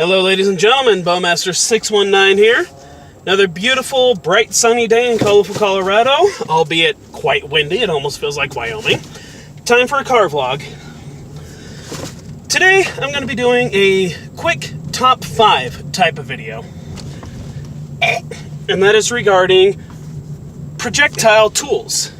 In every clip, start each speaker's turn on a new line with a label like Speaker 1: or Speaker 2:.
Speaker 1: Hello ladies and gentlemen, Bowmaster619 here. Another beautiful, bright, sunny day in colorful Colorado, albeit quite windy. It almost feels like Wyoming. Time for a car vlog. Today I'm going to be doing a quick top 5 type of video. And that is regarding projectile tools.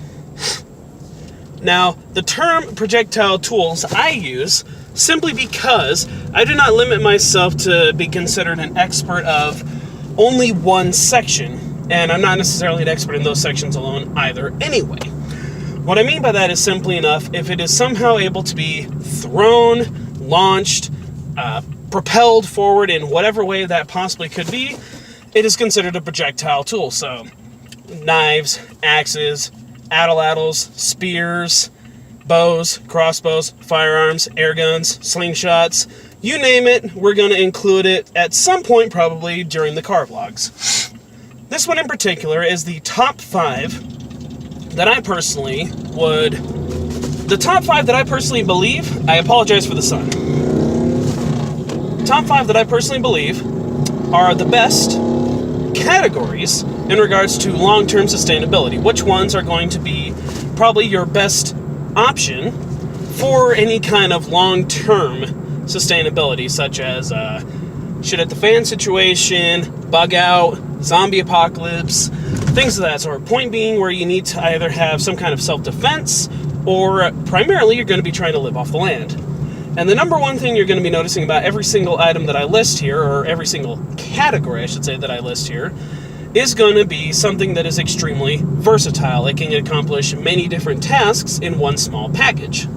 Speaker 1: Now, the term projectile tools I use simply because I do not limit myself to be considered an expert of only one section, and I'm not necessarily an expert in those sections alone either anyway. What I mean by that is simply enough, if it is somehow able to be thrown, launched, propelled forward in whatever way that possibly could be, it is considered a projectile tool. So, knives, axes, atlatls, spears, bows, crossbows, firearms, air guns, slingshots, you name it, we're going to include it at some point probably during the car vlogs. This one in particular is the top 5 that I personally believe, I apologize for the sun. Top 5 that I personally believe are the best categories in regards to long-term sustainability. Which ones are going to be probably your best option for any kind of long-term sustainability, such as shit at the fan situation, bug out, zombie apocalypse, things of that sort. Point being where you need to either have some kind of self-defense or primarily you're going to be trying to live off the land. And the number one thing you're going to be noticing about every single item that I list here, or every single category I should say that I list here, is going to be something that is extremely versatile. It can accomplish many different tasks in one small package.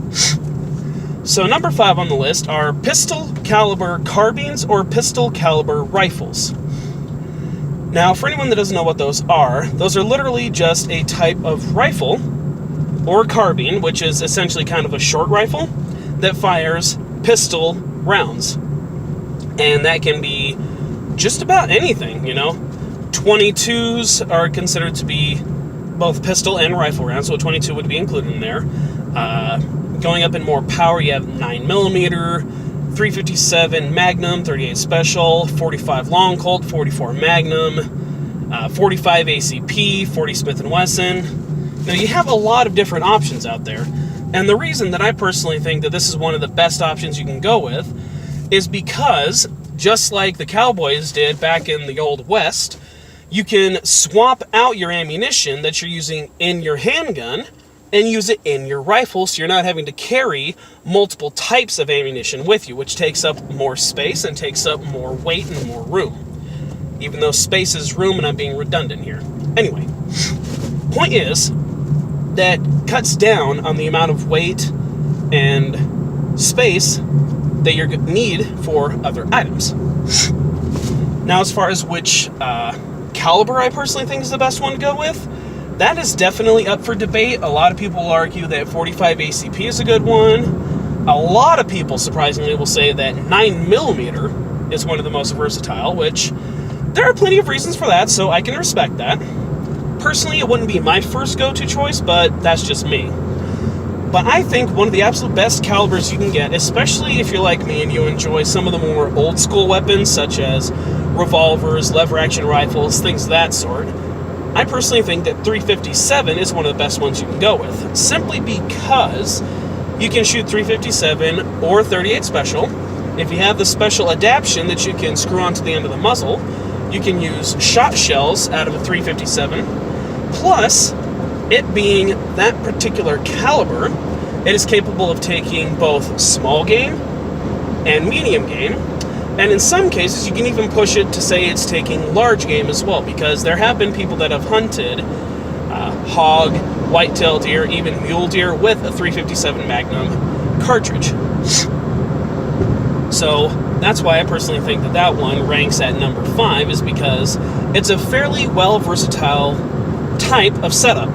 Speaker 1: So number 5 on the list are pistol caliber carbines or pistol caliber rifles. Now, for anyone that doesn't know what those are literally just a type of rifle or carbine, which is essentially kind of a short rifle that fires pistol rounds. And that can be just about anything, you know. 22s are considered to be both pistol and rifle rounds, so a 22 would be included in there. Going up in more power, you have 9mm, 357 Magnum, 38 Special, 45 Long Colt, 44 Magnum, 45 ACP, 40 Smith & Wesson. Now, you have a lot of different options out there, and the reason that I personally think that this is one of the best options you can go with is because, just like the cowboys did back in the Old West, you can swap out your ammunition that you're using in your handgun and use it in your rifle, so you're not having to carry multiple types of ammunition with you, which takes up more space and takes up more weight and more room. Even though space is room, and I'm being redundant here. Anyway, point is, that cuts down on the amount of weight and space that you need for other items. Now, as far as which caliber I personally think is the best one to go with, that is definitely up for debate. A lot of people will argue that 45 ACP is a good one. A lot of people, surprisingly, will say that 9mm is one of the most versatile, which there are plenty of reasons for that, so I can respect that. Personally, it wouldn't be my first go-to choice, but that's just me. But I think one of the absolute best calibers you can get, especially if you're like me and you enjoy some of the more old-school weapons, such as revolvers, lever-action rifles, things of that sort, I personally think that 357 is one of the best ones you can go with, simply because you can shoot 357 or 38 Special. If you have the special adaptation that you can screw onto the end of the muzzle, you can use shot shells out of a 357, plus, it being that particular caliber, it is capable of taking both small game and medium game, and in some cases you can even push it to say it's taking large game as well, because there have been people that have hunted hog, whitetail deer, even mule deer with a 357 Magnum cartridge. So that's why I personally think that that one ranks at number 5, is because it's a fairly well versatile type of setup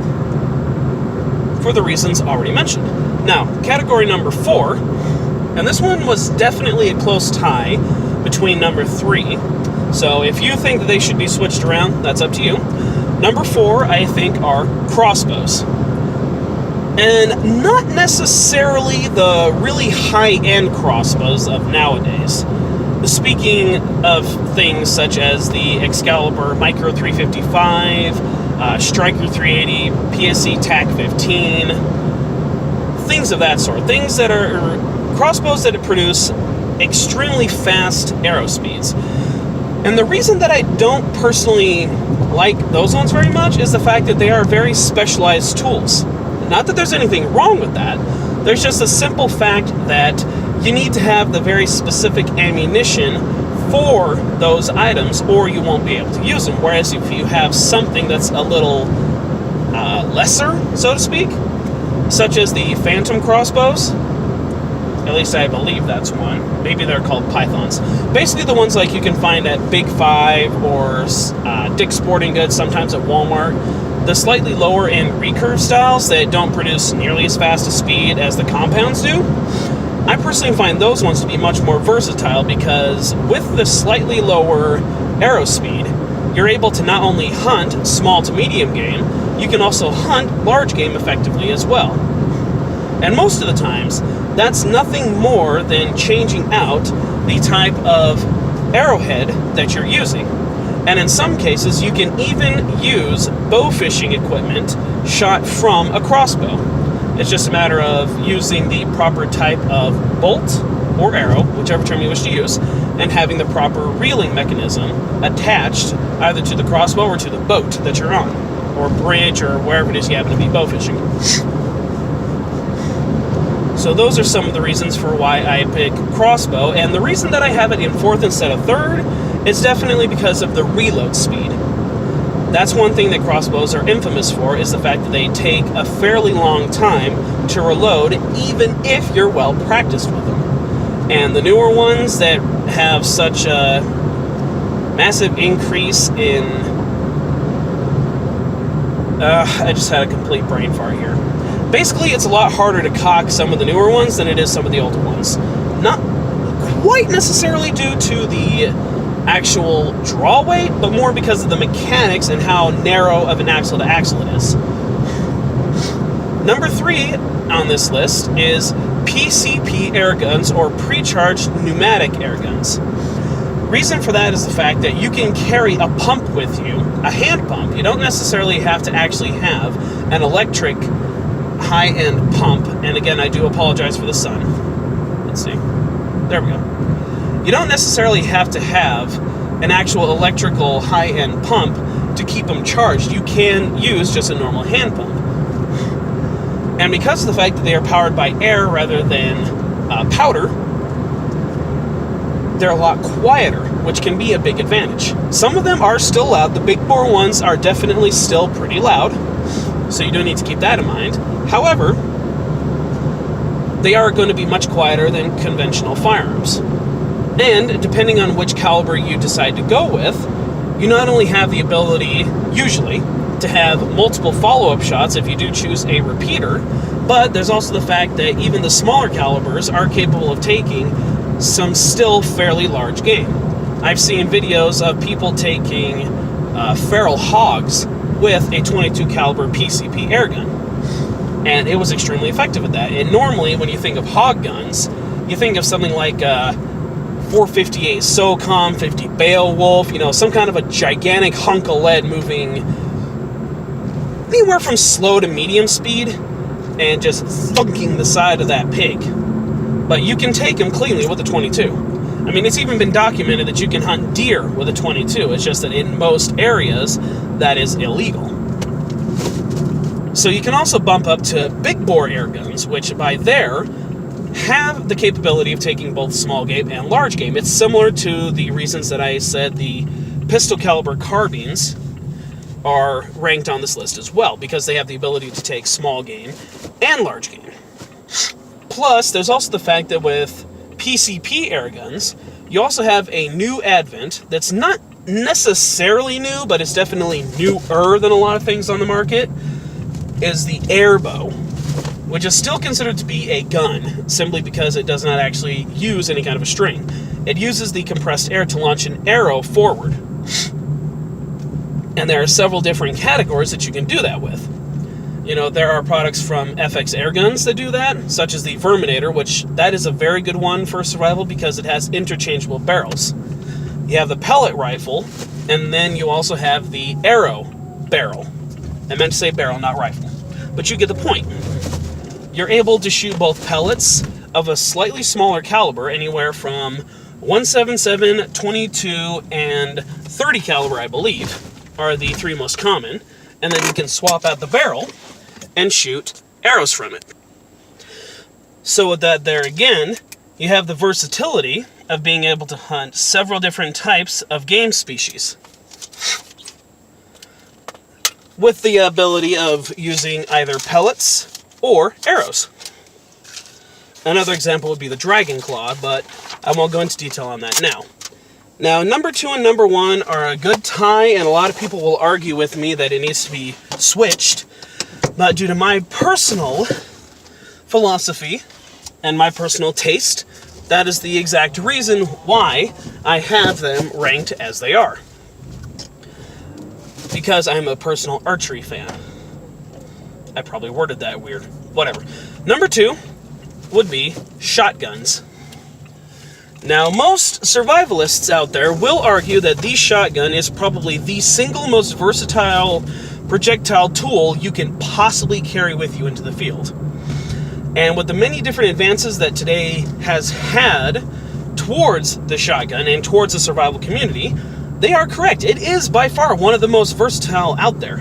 Speaker 1: for the reasons already mentioned. Now, category number 4, and this one was definitely a close tie between number 3, so if you think that they should be switched around, that's up to you. Number 4, I think, are crossbows. And not necessarily the really high-end crossbows of nowadays. speaking of things such as the Excalibur Micro 355, Striker 380, PSC TAC 15, things of that sort. Things that are crossbows that produce extremely fast arrow speeds. And the reason that I don't personally like those ones very much is the fact that they are very specialized tools. Not that there's anything wrong with that. There's just a simple fact that you need to have the very specific ammunition for those items or you won't be able to use them. Whereas if you have something that's a little lesser, so to speak, such as the Phantom crossbows, at least I believe that's one. Maybe they're called Pythons. Basically the ones like you can find at Big Five or Dick's Sporting Goods, sometimes at Walmart. The slightly lower end recurve styles that don't produce nearly as fast a speed as the compounds do. I personally find those ones to be much more versatile because with the slightly lower arrow speed, you're able to not only hunt small to medium game, you can also hunt large game effectively as well. And most of the times, that's nothing more than changing out the type of arrowhead that you're using. And in some cases, you can even use bow fishing equipment shot from a crossbow. It's just a matter of using the proper type of bolt or arrow, whichever term you wish to use, and having the proper reeling mechanism attached either to the crossbow or to the boat that you're on, or bridge, or wherever it is you happen to be bow fishing. So those are some of the reasons for why I pick crossbow, and the reason that I have it in 4th instead of 3rd is definitely because of the reload speed. That's one thing that crossbows are infamous for, is the fact that they take a fairly long time to reload, even if you're well practiced with them. And the newer ones that have such a massive increase in... I just had a complete brain fart here. Basically, it's a lot harder to cock some of the newer ones than it is some of the older ones. Not quite necessarily due to the actual draw weight, but more because of the mechanics and how narrow of an axle to axle it is. Number 3 on this list is PCP air guns, or pre-charged pneumatic air guns. Reason for that is the fact that you can carry a pump with you, a hand pump. You don't necessarily have to actually have an electric high-end pump. And again, I do apologize for the sun. Let's see. There we go. You don't necessarily have to have an actual electrical high-end pump to keep them charged. You can use just a normal hand pump. And because of the fact that they are powered by air rather than powder, they're a lot quieter, which can be a big advantage. Some of them are still loud. The big bore ones are definitely still pretty loud, so you do need to keep that in mind. However, they are going to be much quieter than conventional firearms. And depending on which caliber you decide to go with, you not only have the ability, usually, to have multiple follow-up shots if you do choose a repeater, but there's also the fact that even the smaller calibers are capable of taking some still fairly large game. I've seen videos of people taking feral hogs with a 22 caliber PCP air gun, and it was extremely effective at that. And normally, when you think of hog guns, you think of something like 458 SOCOM, 50 Beowulf, some kind of a gigantic hunk of lead moving anywhere from slow to medium speed and just thunking the side of that pig. But you can take them cleanly with a 22. I mean, it's even been documented that you can hunt deer with a 22. It's just that in most areas, that is illegal. So you can also bump up to big bore air guns, which by there have the capability of taking both small game and large game. It's similar to the reasons that I said the pistol caliber carbines are ranked on this list as well, because they have the ability to take small game and large game. Plus, there's also the fact that with PCP air guns, you also have a new advent that's not necessarily new, but it's definitely newer than a lot of things on the market, is the airbow, which is still considered to be a gun, simply because it does not actually use any kind of a string. It uses the compressed air to launch an arrow forward. And there are several different categories that you can do that with. There are products from FX air guns that do that, such as the Verminator, which that is a very good one for survival because it has interchangeable barrels. You have the pellet rifle, and then you also have the arrow barrel. I meant to say barrel, not rifle. But you get the point. You're able to shoot both pellets of a slightly smaller caliber, anywhere from 177, 22, and 30 caliber, I believe, are the three most common. And then you can swap out the barrel and shoot arrows from it. So with that there again, you have the versatility of being able to hunt several different types of game species, with the ability of using either pellets or arrows. Another example would be the Dragon Claw, but I won't go into detail on that now. Now, number 2 and number 1 are a good tie, and a lot of people will argue with me that it needs to be switched. But due to my personal philosophy and my personal taste, that is the exact reason why I have them ranked as they are. Because I'm a personal archery fan. I probably worded that weird. Whatever. Number 2 would be shotguns. Now, most survivalists out there will argue that the shotgun is probably the single most versatile projectile tool you can possibly carry with you into the field. And with the many different advances that today has had towards the shotgun and towards the survival community, they are correct. It is by far one of the most versatile out there.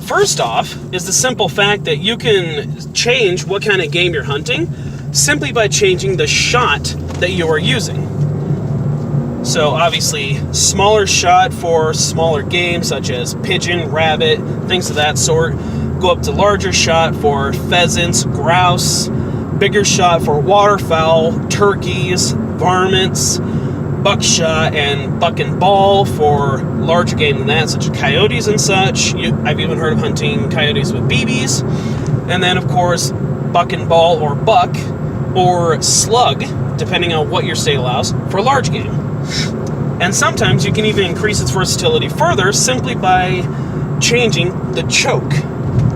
Speaker 1: First off is the simple fact that you can change what kind of game you're hunting simply by changing the shot that you are using. So obviously, smaller shot for smaller games such as pigeon, rabbit, things of that sort. Go up to larger shot for pheasants, grouse, bigger shot for waterfowl, turkeys, varmints, buckshot, and buck and ball for larger game than that, such as coyotes and such. I've even heard of hunting coyotes with BBs. And then, of course, buck and ball or buck or slug, depending on what your state allows, for large game. And sometimes you can even increase its versatility further simply by changing the choke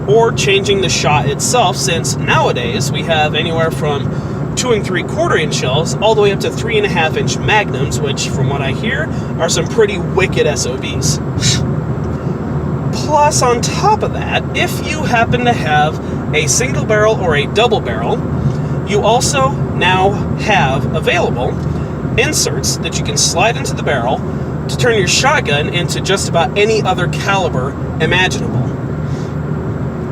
Speaker 1: or changing the shot itself, since nowadays we have anywhere from 2 3/4 inch shells all the way up to 3.5 inch magnums, which from what I hear are some pretty wicked SOBs. Plus, on top of that, if you happen to have a single barrel or a double barrel, you also now have available inserts that you can slide into the barrel to turn your shotgun into just about any other caliber imaginable.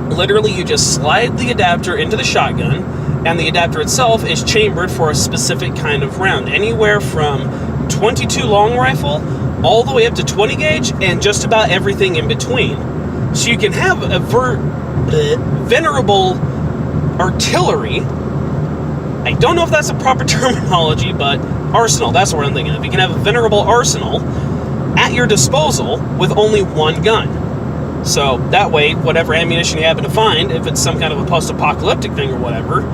Speaker 1: Literally, you just slide the adapter into the shotgun, and the adapter itself is chambered for a specific kind of round, anywhere from 22 long rifle all the way up to 20 gauge and just about everything in between. So you can have a venerable artillery. I don't know if that's a proper terminology, but arsenal, that's what I'm thinking of. You can have a venerable arsenal at your disposal with only one gun. So that way, whatever ammunition you happen to find, if it's some kind of a post-apocalyptic thing or whatever,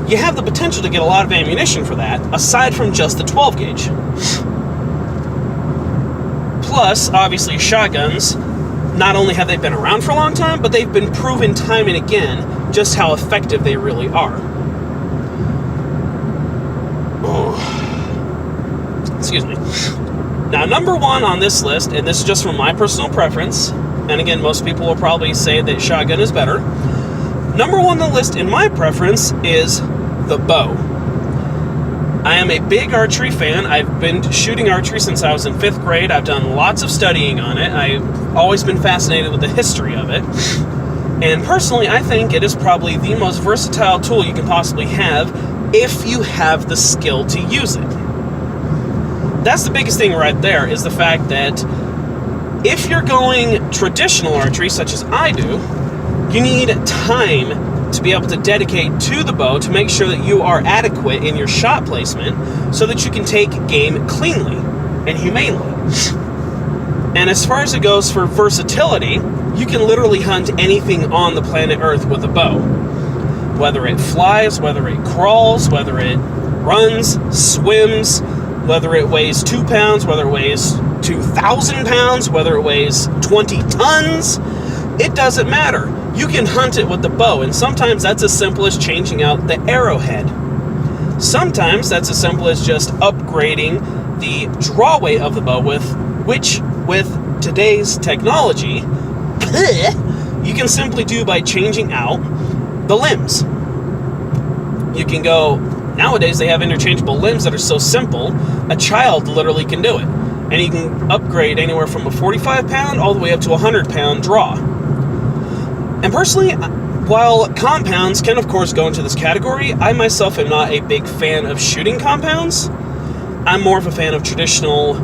Speaker 1: you have the potential to get a lot of ammunition for that, aside from just the 12 gauge. Plus, obviously, shotguns, not only have they been around for a long time, but they've been proven time and again just how effective they really are. Excuse me. Now, number 1 on this list, and this is just from my personal preference, and again, most people will probably say that shotgun is better. Number 1 on the list in my preference is the bow. I am a big archery fan. I've been shooting archery since I was in 5th grade. I've done lots of studying on it. I've always been fascinated with the history of it. And personally, I think it is probably the most versatile tool you can possibly have if you have the skill to use it. That's the biggest thing right there, is the fact that if you're going traditional archery, such as I do, you need time to be able to dedicate to the bow to make sure that you are adequate in your shot placement so that you can take game cleanly and humanely. And as far as it goes for versatility, you can literally hunt anything on the planet Earth with a bow. Whether it flies, whether it crawls, whether it runs, swims, whether it weighs 2 pounds, whether it weighs 2,000 pounds, whether it weighs 20 tons, It doesn't matter. You can hunt it with the bow, and sometimes that's as simple as changing out the arrowhead. Sometimes that's as simple as just upgrading the drawway of the bow, which with today's technology, you can simply do by changing out the limbs. You can go, nowadays they have interchangeable limbs that are so simple, a child literally can do it. And you can upgrade anywhere from a 45-pound all the way up to a 100-pound draw. And personally, while compounds can of course go into this category, I myself am not a big fan of shooting compounds. I'm more of a fan of traditional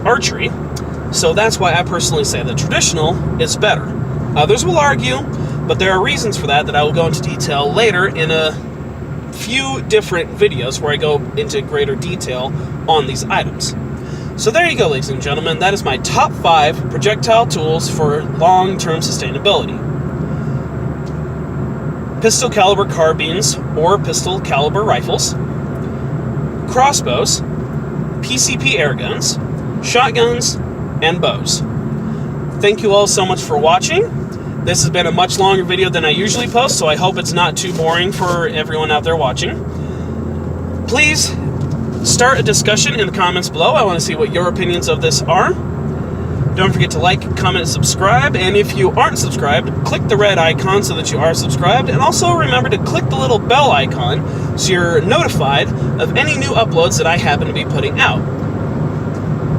Speaker 1: archery. So that's why I personally say that traditional is better. Others will argue, but there are reasons for that I will go into detail later in a few different videos where I go into greater detail on these items. So there you go, ladies and gentlemen. That is my top 5 projectile tools for long-term sustainability. Pistol caliber carbines or pistol caliber rifles, crossbows, PCP airguns, shotguns, and bows. Thank you all so much for watching. This has been a much longer video than I usually post, so I hope it's not too boring for everyone out there watching. Please start a discussion in the comments below. I want to see what your opinions of this are. Don't forget to like, comment, and subscribe. And if you aren't subscribed, click the red icon so that you are subscribed. And also remember to click the little bell icon so you're notified of any new uploads that I happen to be putting out.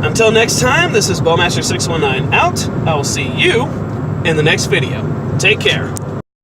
Speaker 1: Until next time, this is Bowmaster619 out. I will see you in the next video. Take care.